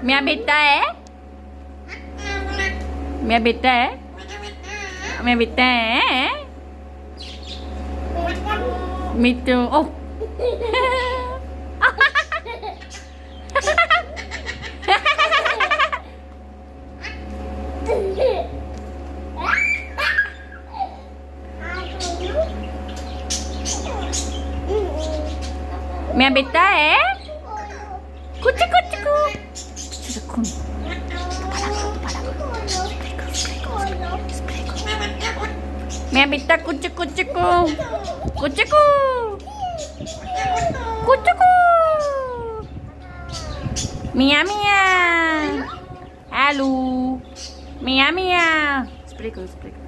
मेरा बेटा है, मेरा बेटा है, मेरा बेटा है मिट्टू। ओ मेरा बेटा है कुछ कुछ को मेरा बेटा कुछ कुछ को कुछ को कुछ को मिया मिया हेलो मिया मिया स्प्रे करो